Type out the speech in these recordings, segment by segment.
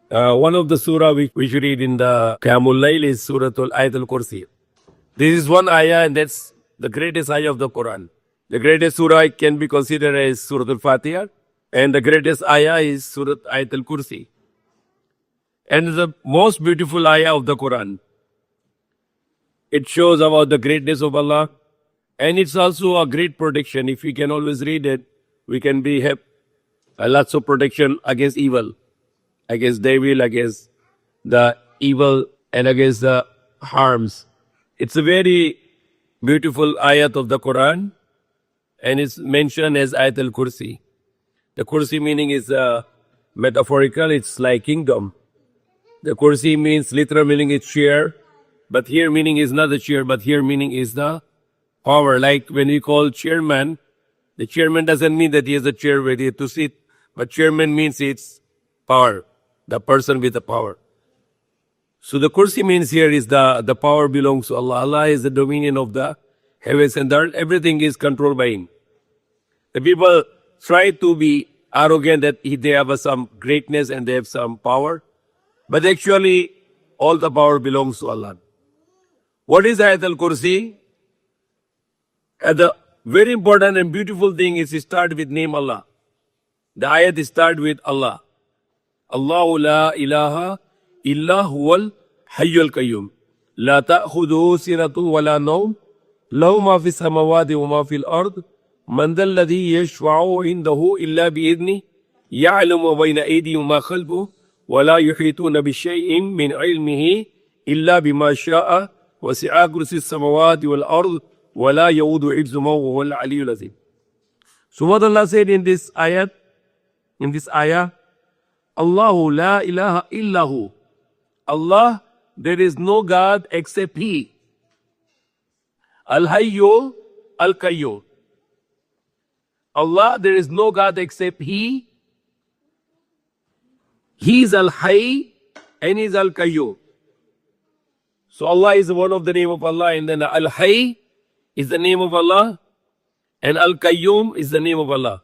One of the surah which we read in the Qiyamul Layl is Surah Ayat al-Kursi. This is one ayah and that's the greatest ayah of the Quran. The greatest surah can be considered as Surah al-Fatiha and the greatest ayah is Surah Ayat al-Kursi. And the most beautiful ayah of the Quran. It shows about the greatness of Allah and it's also a great protection. If we can always read it, we can have lots of protection against evil, against devil, against the evil and against the harms. It's a very beautiful ayat of the Quran and it's mentioned as Ayat al-Kursi. The Kursi meaning is metaphorical, it's like kingdom. The Kursi means literal meaning is chair, but here meaning is not the chair, but here meaning is the power. Like when we call chairman, the chairman doesn't mean that he has a chair ready to sit, but chairman means it's power, the person with the power. So the Kursi means here is the power belongs to Allah. Allah is the dominion of the heavens and the earth. Everything is controlled by Him. The people try to be arrogant that they have some greatness and they have some power, but actually all the power belongs to Allah. What is Ayat al-Kursi? The very important and beautiful thing is to start with name Allah. The ayat start with Allah. Allahu la ilaha illa huwal hayyul qayyum. La ta'khuduhu sinatun wa la nawm. Lahu ma fi samawati wa ma fil ard. Man dhal ladhi yashfa'u indahu illa bi'idhni. Ya'lamu bayna aydihim ma khalfuhum. Wa la yuhituna bi shay'in min ilmihi illa bima sha'a. Wasi'a kursi samawati wal ard. Wa la yawudu ibzumahu wa huwal aliyyul azim. So what Allah said in this ayat, in this ayah, Allahu la ilaha illahu. Allah, there is no God except He. Al-Hayyu, Al-Qayyum. Allah, there is no God except He. He is Al-Hayy and He is Al-Qayyum. So Allah is one of the name of Allah and then Al-Hayy is the name of Allah and Al-Qayyum is the name of Allah.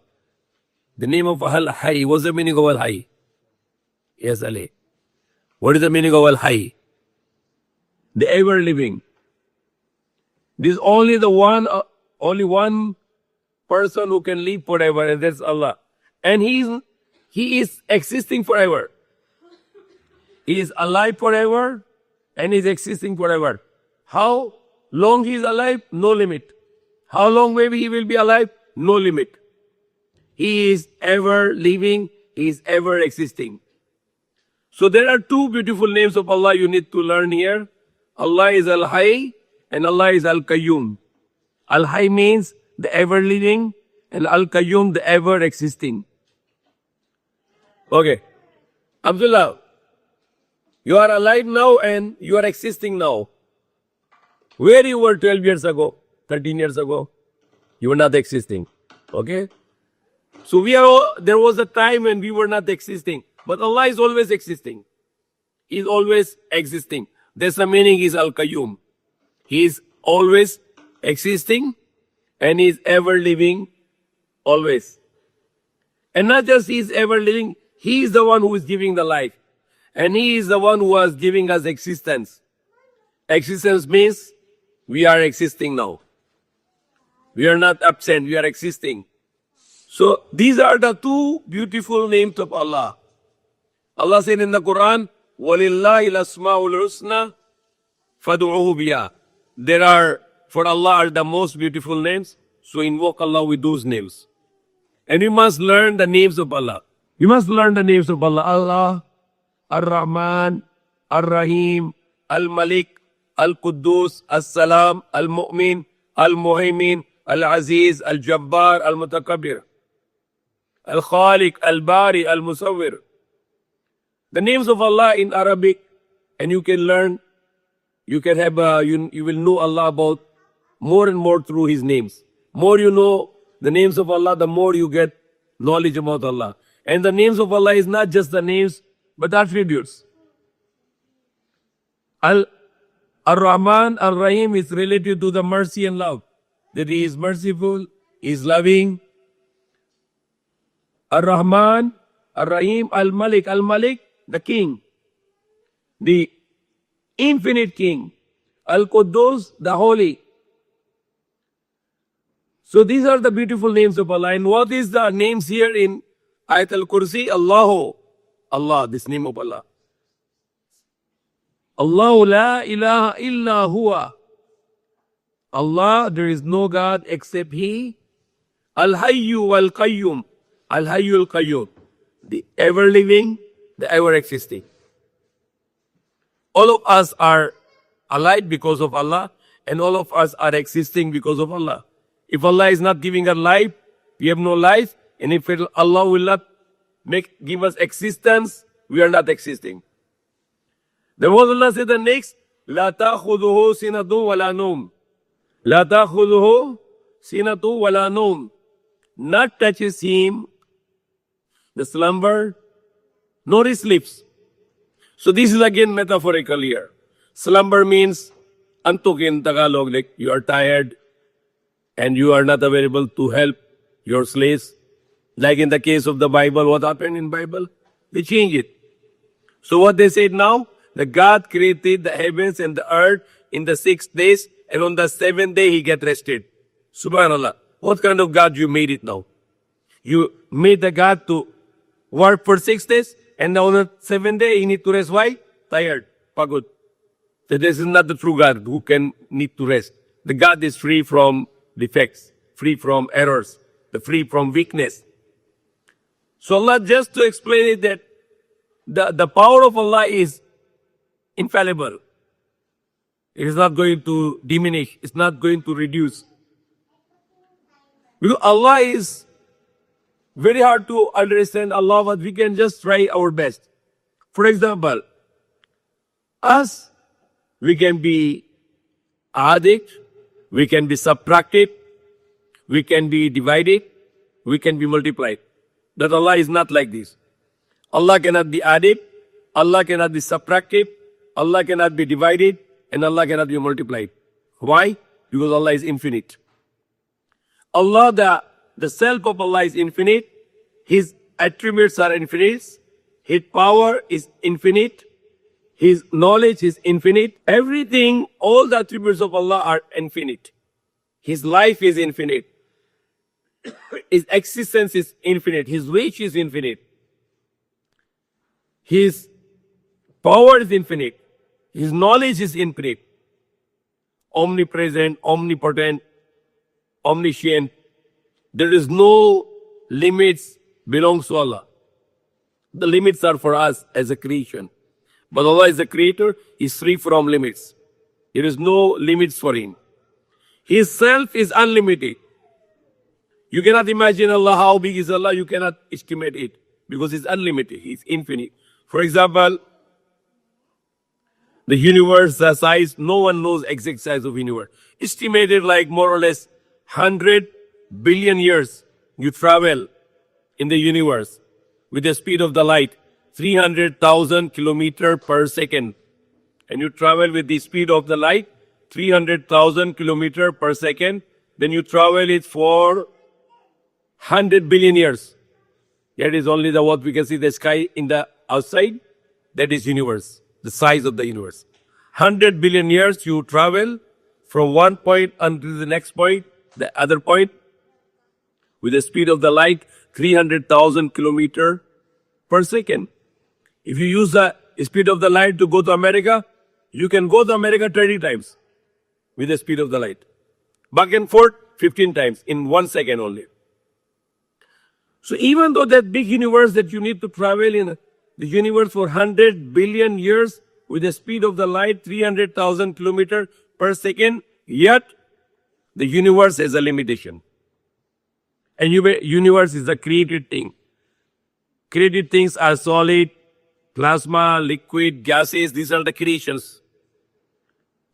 The name of Al-Hayy, what's the meaning of Al-Hayy? Yes, Ali. What is the meaning of Al-Hayy? The ever living. This is only only one person who can live forever, and that's Allah. And He is existing forever. He is alive forever, and He is existing forever. How long He is alive? No limit. How long maybe He will be alive? No limit. He is ever living. He is ever existing. So there are two beautiful names of Allah you need to learn here. Allah is Al-Hayy and Allah is Al-Qayyum. Al-Hayy means the ever-living and Al-Qayyum the ever-existing. Okay. Abdullah, you are alive now and you are existing now. Where you were 12 years ago, 13 years ago, you were not existing. Okay? So there was a time when we were not existing. But Allah is always existing. He is always existing. That's the meaning is Al-Qayyum. He is always existing and He is ever living always. And not just He is ever living, He is the one who is giving the life. And He is the one who was giving us existence. Existence means we are existing now. We are not absent, we are existing. So these are the two beautiful names of Allah. Allah said in the Quran, وَلِلَّهِ الْأَسْمَاءُ الْحُسْنَى فَادْعُوهُ بِهَا. For Allah are the most beautiful names, so invoke Allah with those names. And we must learn the names of Allah. We must learn the names of Allah. Allah, Ar-Rahman, Ar-Rahim, Al-Malik, Al-Quddus, As-Salam, Al-Mu'min, Al-Muhaymin, Al-Aziz, Al-Jabbar, Al-Mutakabbir, Al-Khaliq, Al-Bari, Al-Musawwir. The names of Allah in Arabic, and you can learn, you can have, you will know Allah about more and more through His names. More you know the names of Allah, the more you get knowledge about Allah. And the names of Allah is not just the names, but attributes. Ar-Rahman, Ar-Rahim is related to the mercy and love. That He is merciful, He is loving. Ar-Rahman, Ar-Rahim, Al-Malik. Al-Malik the king, the infinite king. Al-Quddus, the holy. So these are the beautiful names of Allah. And what is the names here in Ayat al-Kursi? Allahu. Allah, this name of Allah. Allahu la ilaha illa huwa. Allah, there is no God except He. Al-Hayyu wal-Qayyum. Al-Hayyu al-Qayyum. The ever-living, the ever-existing. All of us are alive because of Allah, and all of us are existing because of Allah. If Allah is not giving us life, we have no life, and if Allah will not give us existence, we are not existing. Then what Allah said the next? La ta'khuduhu sinatu wala nawm. La ta'khuduhu sinatu wala nawm. Not touches him the slumber, nor his sleeps. So this is again metaphorical here. Slumber means antok in Tagalog, like you are tired and you are not available to help your slaves. Like in the case of the Bible, what happened in Bible? They changed it. So what they said now, the God created the heavens and the earth in the 6 days, and on the 7th day he get rested. Subhanallah. What kind of God you made it now? You made the God to work for 6 days, and on the 7th day he need to rest. Why? Tired. Pagod. So this is not the true God who can need to rest. The God is free from defects, free from errors, free from weakness. So Allah, just to explain it, that the power of Allah is infallible. It is not going to diminish. It's not going to reduce. Because Allah is very hard to understand Allah, but we can just try our best. For example, us, we can be addict, we can be subtractive, we can be divided, we can be multiplied. That Allah is not like this. Allah cannot be added, Allah cannot be subtractive, Allah cannot be divided, and Allah cannot be multiplied. Why? Because Allah is infinite. Allah, the self of Allah is infinite, His attributes are infinite, His power is infinite, His knowledge is infinite. Everything, all the attributes of Allah are infinite. His life is infinite. His existence is infinite. His wish is infinite. His power is infinite. His knowledge is infinite. Omnipresent, omnipotent, omniscient. There is no limits belongs to Allah. The limits are for us as a creation. But Allah is the creator, He is free from limits. There is no limits for Him. His self is unlimited. You cannot imagine Allah, how big is Allah, you cannot estimate it. Because He's unlimited, He's infinite. For example, the universe, the size, no one knows exact size of universe. Estimated like more or less 100 billion years you travel in the universe with the speed of the light, 300,000 kilometers per second. And you travel with the speed of the light, 300,000 kilometers per second. Then you travel it for 100 billion years. That is only what we can see the sky in the outside. That is universe, the size of the universe. 100 billion years you travel from one point until the next point, the other point, with the speed of the light, 300,000 kilometers per second. If you use the speed of the light to go to America, you can go to America 30 times with the speed of the light. Back and forth 15 times in 1 second only. So even though that big universe that you need to travel in the universe for 100 billion years with the speed of the light, 300,000 kilometers per second, yet the universe has a limitation. And universe is a created thing. Created things are solid, plasma, liquid, gases. These are the creations.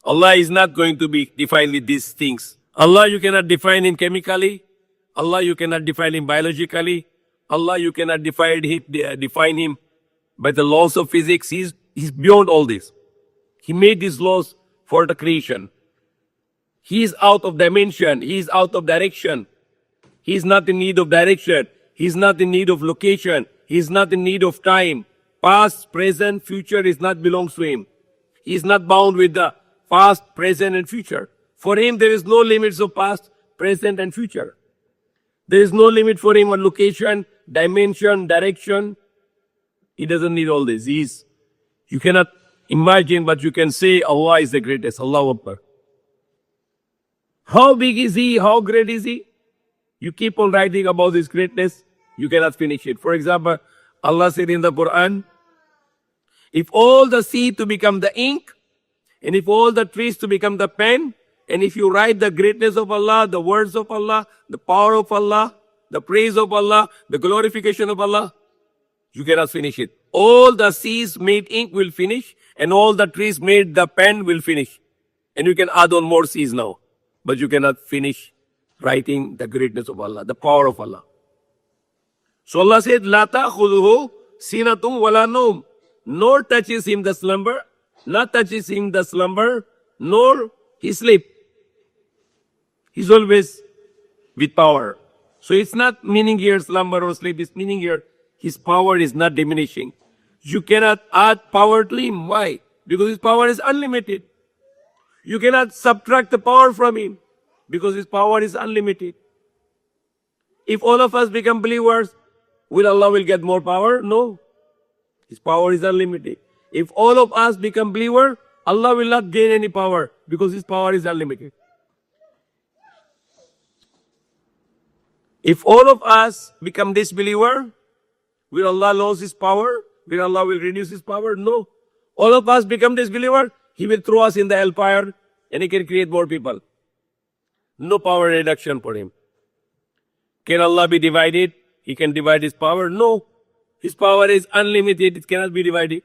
Allah is not going to be defined with these things. Allah you cannot define him chemically. Allah you cannot define him biologically. Allah you cannot define him by the laws of physics. He's beyond all this. He made these laws for the creation. He is out of dimension. He is out of direction. He is not in need of direction. He is not in need of location. He is not in need of time. past, present, future is not belongs to him. He is not bound with the past, present, and future. For him, there is no limits of past, present, and future. There is no limit for him on location, dimension, direction. He doesn't need all this. You cannot imagine, but you can say Allah is the greatest. Allahu Akbar. How big is he? How great is he? You keep on writing about his greatness, you cannot finish it. For example, Allah said in the Quran, if all the sea to become the ink, and if all the trees to become the pen, and if you write the greatness of Allah, the words of Allah, the power of Allah, the praise of Allah, the glorification of Allah, you cannot finish it. All the seas made ink will finish, and all the trees made the pen will finish. And you can add on more seas now. But you cannot finish writing the greatness of Allah, the power of Allah. So Allah said, La ta'khudhuhu sinatum wala nawm. Nor touches him the slumber, not touches him the slumber, nor he sleep. He's always with power. So it's not meaning here slumber or sleep, it's meaning here his power is not diminishing. You cannot add power to him. Why? Because his power is unlimited. You cannot subtract the power from him because his power is unlimited. If all of us become believers, will Allah get more power? No. His power is unlimited. If all of us become believers, Allah will not gain any power because his power is unlimited. If all of us become disbeliever, will Allah lose his power? Will Allah reduce his power? No. All of us become disbeliever, he will throw us in the hellfire and he can create more people. No power reduction for him. Can Allah be divided? He can divide his power? No. His power is unlimited. It cannot be divided.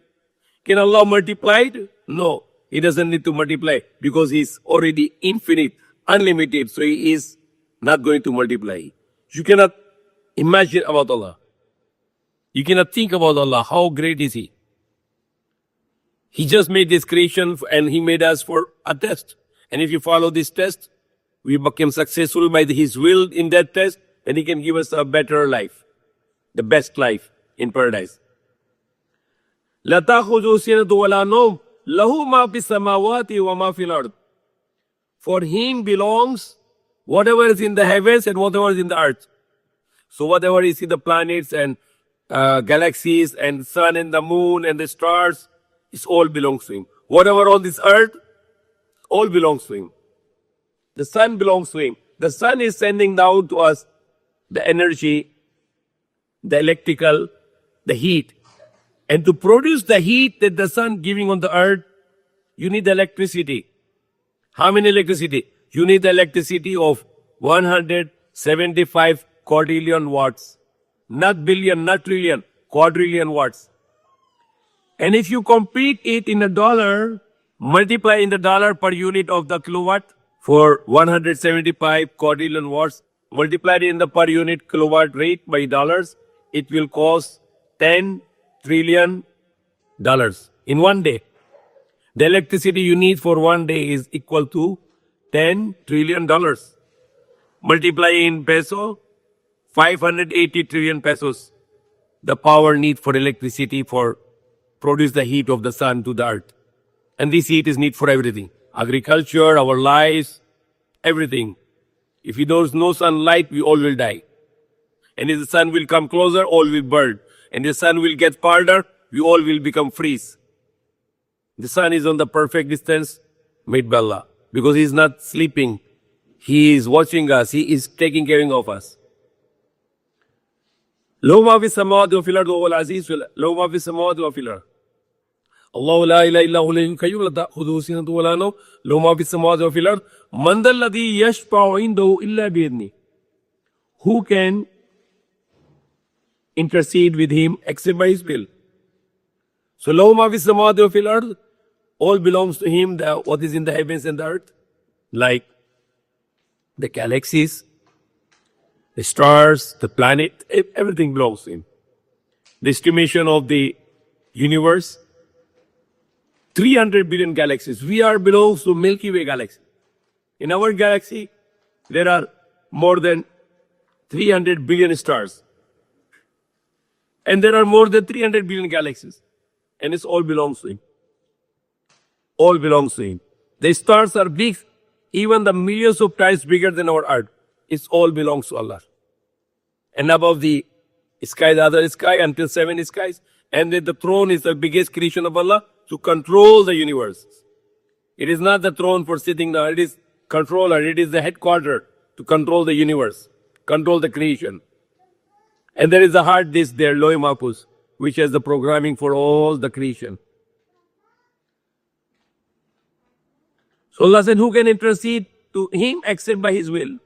Can Allah multiply? No. He doesn't need to multiply because he is already infinite, unlimited. So he is not going to multiply. You cannot imagine about Allah. You cannot think about Allah. How great is he? He just made this creation and he made us for a test. And if you follow this test, we become successful by his will in that test, and he can give us a better life, the best life in paradise. لَا تَأْخُذُهُ سِنَةٌ وَلَا نَوْمٌ لَهُ مَا فِي السَّمَاوَاتِ وَمَا فِي الْأَرْضِ. For him belongs whatever is in the heavens and whatever is in the earth. So whatever is in the planets and galaxies and sun and the moon and the stars, it all belongs to him. Whatever on this earth, all belongs to him. The sun belongs to him. The sun is sending down to us the energy, the electrical, the heat. And to produce the heat that the sun giving on the earth, you need electricity. How many electricity? You need the electricity of 175 quadrillion watts. Not billion, not trillion, quadrillion watts. And if you compete it in a dollar, multiply in the dollar per unit of the kilowatt for 175 quadrillion watts, multiplied in the per unit kilowatt rate by dollars, it will cost $10 trillion in one day. The electricity you need for one day is equal to $10 trillion. Multiply in peso, 580 trillion pesos. The power need for electricity for produce the heat of the sun to the earth. And this heat is need for everything. Agriculture, our lives, everything. If there is no sunlight, we all will die. And if the sun will come closer, all will burn. And the sun will get farther, we all will become freeze. The sun is on the perfect distance made by Allah. Because he is not sleeping. He is watching us. He is taking care of us. لو ما في السماوات وفي الأرض وهو العزيز لو ما في السماوات وفي الأرض الله لا إله إلا هو الحي القيوم لا تأخذه سنة ولا نوم له ما في السماوات وفي الأرض من ذا الذي يشفع عنده إلا بإذنه. Who can intercede with him except by his will? So له ما في السماوات وفي الأرض, all belongs to him, what is in the heavens and the earth, like the galaxies, the stars, the planet, everything belongs to him. The estimation of the universe, 300 billion galaxies. We are belongs to Milky Way galaxy. In our galaxy, there are more than 300 billion stars. And there are more than 300 billion galaxies. And it all belongs to him. All belongs to him. The stars are big, even the millions of times bigger than our earth. It all belongs to Allah. And above the sky, the other sky, until 7 skies. And then the throne is the biggest creation of Allah to control the universe. It is not the throne for sitting down. It is controller. It is the headquarters to control the universe, control the creation. And there is a hard disk there, Loy Mahfuz, which has the programming for all the creation. So Allah said, who can intercede to him except by his will?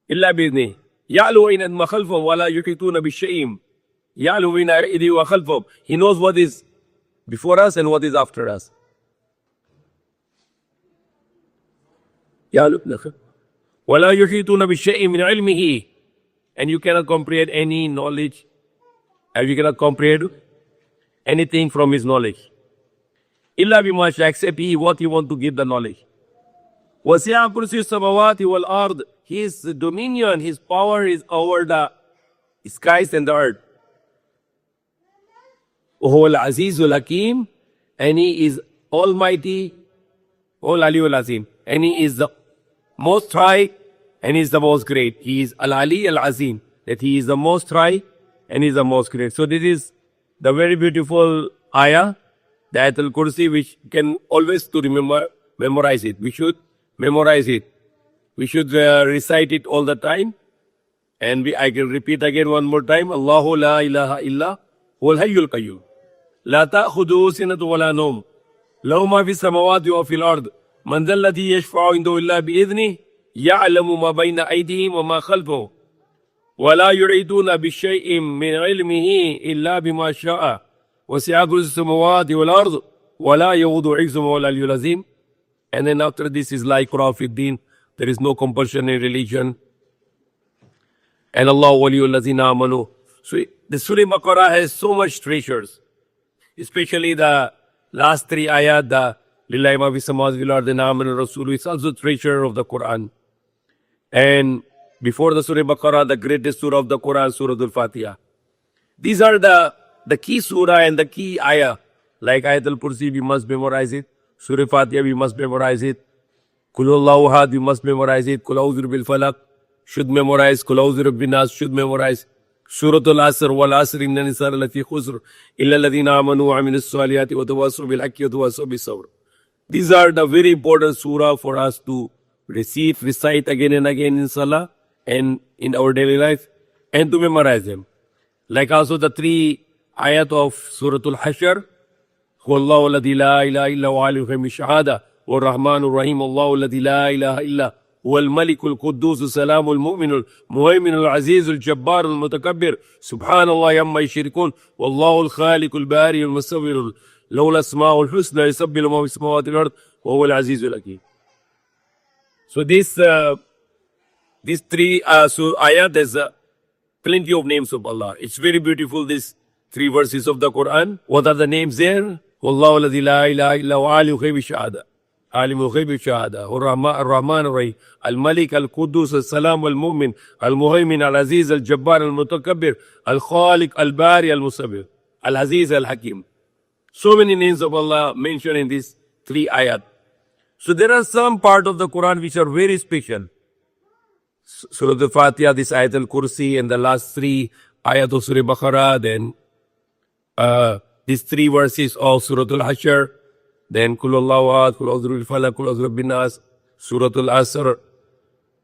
Illa bi'idhnih. Ya'lu ayna ma khalfahum wa la yuhituna bi-shay'in. Ya'lu ayna aydihi wa khalfahum. He knows what is before us and what is after us. Ya'lu wa la yuhituna bi-shay'in min ilmihi. And you cannot comprehend any knowledge, and you cannot comprehend anything from his knowledge. Illa bima sha, except he what he want to give the knowledge. Wasi'a kursi samawati wal ard. His dominion, his power is over the skies and the earth. Huwa al-azizul hakim, and he is almighty, all aliyul azim, and he is the most high, and he is the most great. He is al-ali al-azim, that he is the most high and he is the most great. So this is the very beautiful ayah, the Ayat al-Kursi, which can always to remember, memorize it. We should memorize it. We should recite it all the time. And I can repeat again one more time. Allahu la ilaha illa huwal hayyul qayyum. La ta'khuduhu sinatun wa la nawm. Lahu ma fi samawati wa fil ard. Man dhal ladhi yashfa'u indahu illa bi'idhnih. يعلم ما بين أيديهم وما خلفهم ولا يعيدون بشيء من علمه إلا بما شاء وسع كرسيه السماوات والأرض ولا يؤوده حفظهما وهو العلي العظيم. And then after this is like Qur'an fi din. There is no compulsion in religion. And Allah waliyul lazina amanu. So the Surah Baqarah has so much treasures, especially the last 3 ayat, the Lillahi ma fi samawati wal ardi amanu rasulu. It's also treasure of the Quran. And before the Surah Baqarah, the greatest surah of the Quran, Surah al-Fatiha. These are the key surah and the key ayah. Like Ayat al-Kursi, we must memorize it. Surah Fatiha, we must memorize it. Kul Allahu Ahad, we must memorize it. Kul A'udhu bil Falaq, should memorize. Kul A'udhu bin Nas, should memorize. Surah al-Asr, wal Asr, inna nisara lafi khusr, illa alladhina amanu wa amilus salihati wa tawasaw bil haqqi wa tawasaw bis sabr. These are the very important surah for us to recite again and again in Salah and in our daily life, and to memorize them. Like also the 3 ayat of Surah Al-Hashr, Huwallahu alladhi la ilaha illa huwa alimul ghaibi shahada, wa rahmanur rahim, Allahu alladhi la ilaha illa huwa al-malikul quddus salamul mu'minul muhayminul azizul jabbarul mutakabbir, subhanallahi amma yushrikun, wallahu al-khaliqul bari'ul musawwirul, lahu al-asma'ul husna, yusabbihu ma fis samawati wal ard, wa huwa al-azizul hakim. So these 3 ayat, there's plenty of names of Allah. It's very beautiful, these 3 verses of the Quran. What are the names there? Wallahu alladhi la ilaha illa huwa alimul ghaibi shahada. Alimul ghaibi shahada. Ar-Rahman ar-Rahim. Al-Malik, Al-Quddus, Al-Salam, Al-Mu'min, Al-Muhaymin, Al-Aziz, Al-Jabbar, Al-Mutakabbir, Al-Khaliq, Al-Bari, Al-Musawwir, Al-Aziz, Al-Hakim. So many names of Allah mentioned in these 3 ayat. So there are some part of the Quran which are very special. Surah Al-Fatiha, this Ayat al-Kursi, and the last 3 ayat of Surah Baqarah, then these 3 verses of Surah Al-Hashr, then Kul Allahu Ahad, Kul A'udhu bil Falaq, Kul A'udhu bin Nas, Surah Al-Asr,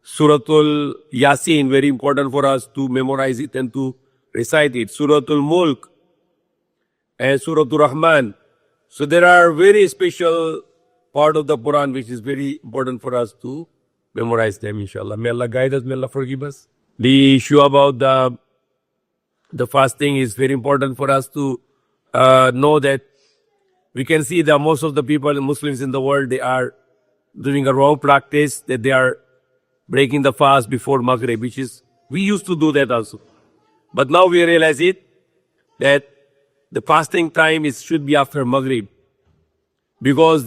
Surah Al-Yasin, very important for us to memorize it and to recite it. Surah Al-Mulk and Surah Al-Rahman. So there are very special part of the Quran which is very important for us to memorize them, inshallah. May Allah guide us, may Allah forgive us. The issue about the fasting is very important for us to know that we can see that most of the people, Muslims in the world, they are doing a wrong practice, that they are breaking the fast before Maghrib, which is, we used to do that also. But now we realize that the fasting time should be after Maghrib. Because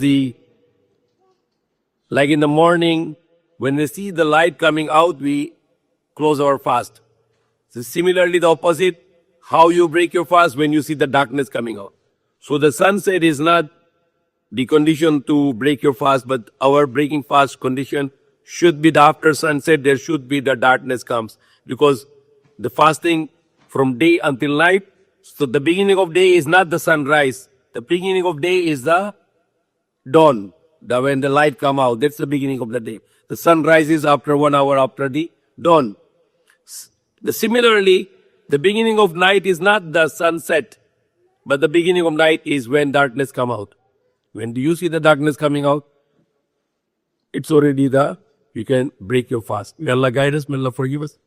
like in the morning, when we see the light coming out, we close our fast. So similarly, the opposite, how you break your fast when you see the darkness coming out. So the sunset is not the condition to break your fast, but our breaking fast condition should be the after sunset, there should be the darkness comes. Because the fasting from day until night, so the beginning of day is not the sunrise. The beginning of day is the dawn, when the light come out. That's the beginning of the day. The sun rises after 1 hour after the dawn. Similarly, the beginning of night is not the sunset, but the beginning of night is when darkness come out. When do you see the darkness coming out? It's already you can break your fast. May Allah guide us, may Allah forgive us.